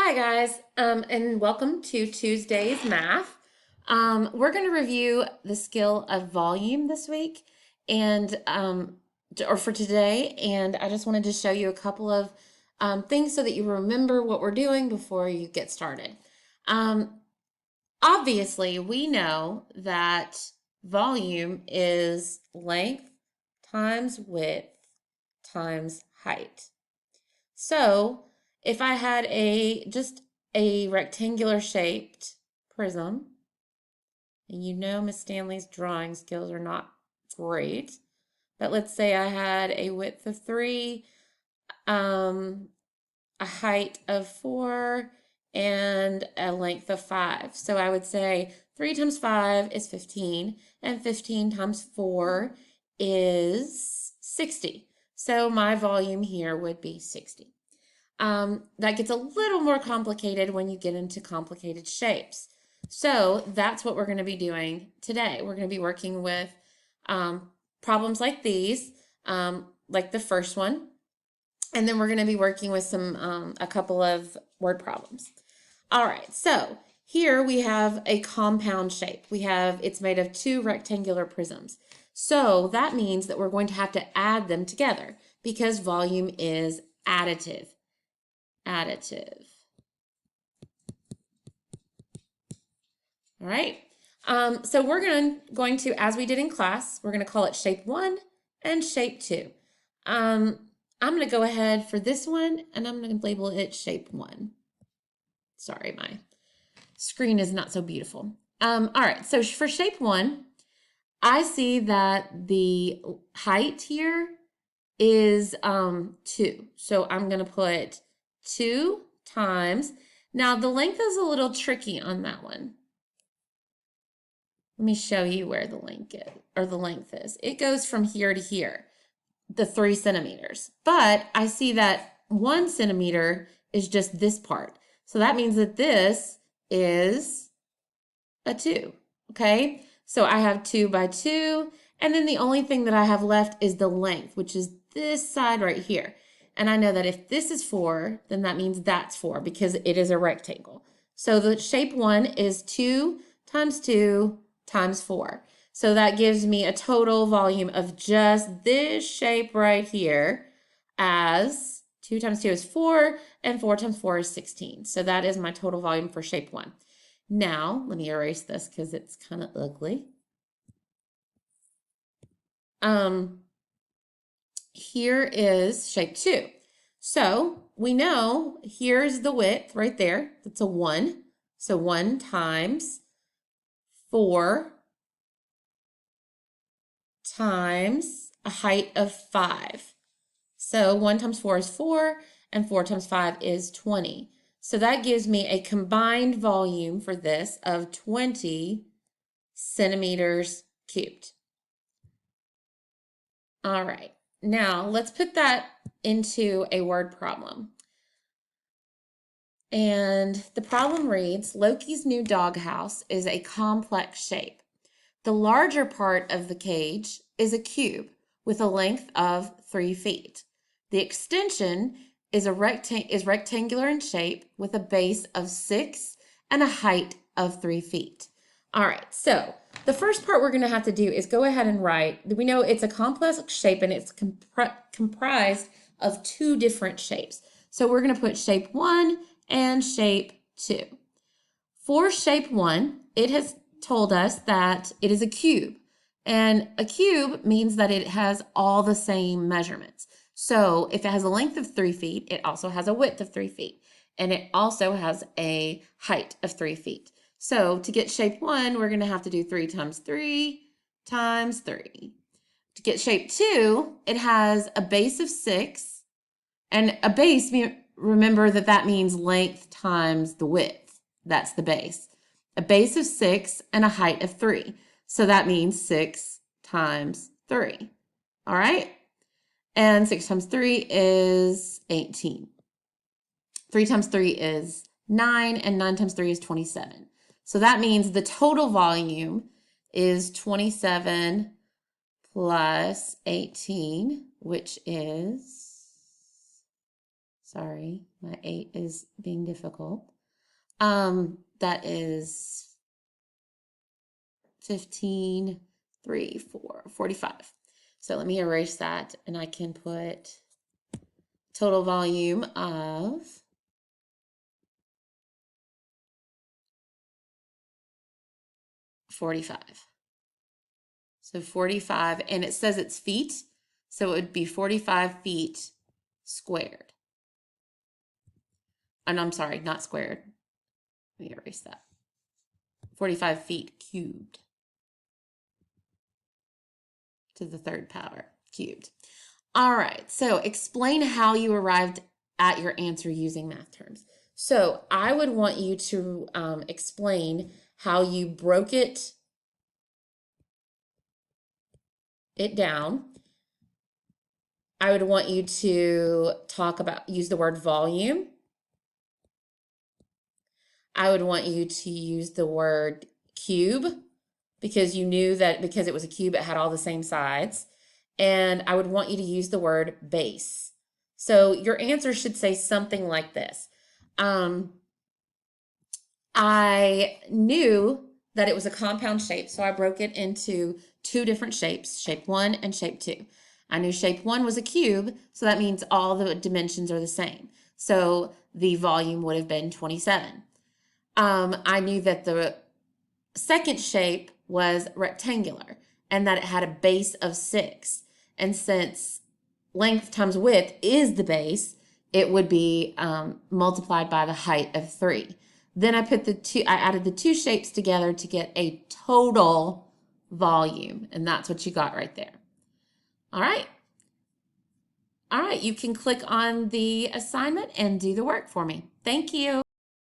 Hi guys, and welcome to Tuesday's Math. We're going to review the skill of volume this week and or for today, and I just wanted to show you a couple of things so that you remember what we're doing before you get started. Obviously, we know that volume is length times width times height. So if I had just a rectangular shaped prism, and you know Miss Stanley's drawing skills are not great, but let's say I had a width of 3, a height of 4, and a length of 5. So I would say 3 times 5 is 15, and 15 times 4 is 60. So my volume here would be 60. That gets a little more complicated when you get into complicated shapes. So that's what we're going to be doing today. We're going to be working with problems like these, like the first one, and then we're going to be working with a couple of word problems. All right, so here we have a compound shape. It's made of 2 rectangular prisms. So that means that we're going to have to add them together because volume is additive. All right. So we're going to, as we did in class, we're going to call it shape 1 and shape 2. I'm going to go ahead for this one, and I'm going to label it shape 1. Sorry, my screen is not so beautiful. All right, so for shape 1, I see that the height here is 2. So I'm going to put 2 times. Now the length is a little tricky on that one. Let me show you where the length is. It goes from here to here, the 3 centimeters. But I see that 1 centimeter is just this part. So that means that this is a 2, okay? So I have 2 by 2, and then the only thing that I have left is the length, which is this side right here. And I know that if this is 4, then that means that's 4 because it is a rectangle. So the shape 1 is 2 times 2 times 4. So that gives me a total volume of just this shape right here as 2 times 2 is 4, and 4 times 4 is 16. So that is my total volume for shape 1. Now, let me erase this because it's kind of ugly. Here is shape 2. So we know here's the width right there. That's a 1. So 1 times 4 times a height of 5. So 1 times 4 is 4, and 4 times 5 is 20. So that gives me a combined volume for this of 20 centimeters cubed. All right, now let's put that into a word problem. And the problem reads, Loki's new doghouse is a complex shape. The larger part of the cage is a cube with a length of 3 feet. The extension is rectangular in shape with a base of 6 and a height of 3 feet. All right, so the first part we're going to have to do is go ahead and write. We know it's a complex shape and it's comprised of 2 different shapes. So we're going to put shape 1 and shape 2. For shape 1, it has told us that it is a cube. And a cube means that it has all the same measurements. So if it has a length of 3 feet, it also has a width of 3 feet. And it also has a height of 3 feet. So to get shape 1, we're going to have to do 3 times 3 times 3. To get shape 2, it has a base of 6. And a base, remember that means length times the width. That's the base. A base of 6 and a height of 3. So that means 6 times 3. All right? And 6 times 3 is 18. 3 times 3 is 9, and 9 times 3 is 27. So that means the total volume is 27 plus 18, which is Sorry, my 8 is being difficult. That is 15, 3, 4, 45. So let me erase that and I can put total volume of 45. So 45, and it says it's feet, so it would be 45 feet squared. And I'm sorry, not squared. Let me erase that. 45 feet cubed to the third power cubed. All right, so explain how you arrived at your answer using math terms. So I would want you to explain how you broke it down. I would want you to use the word volume. I would want you to use the word cube because you knew that because it was a cube, it had all the same sides. And I would want you to use the word base. So your answer should say something like this. I knew that it was a compound shape, so I broke it into two different shapes, shape 1 and shape 2. I knew shape 1 was a cube, so that means all the dimensions are the same. So the volume would have been 27. I knew that the second shape was rectangular and that it had a base of 6. And since length times width is the base, it would be multiplied by the height of 3. Then I added the two shapes together to get a total volume, and that's what you got right there. All right. All right, you can click on the assignment and do the work for me. Thank you.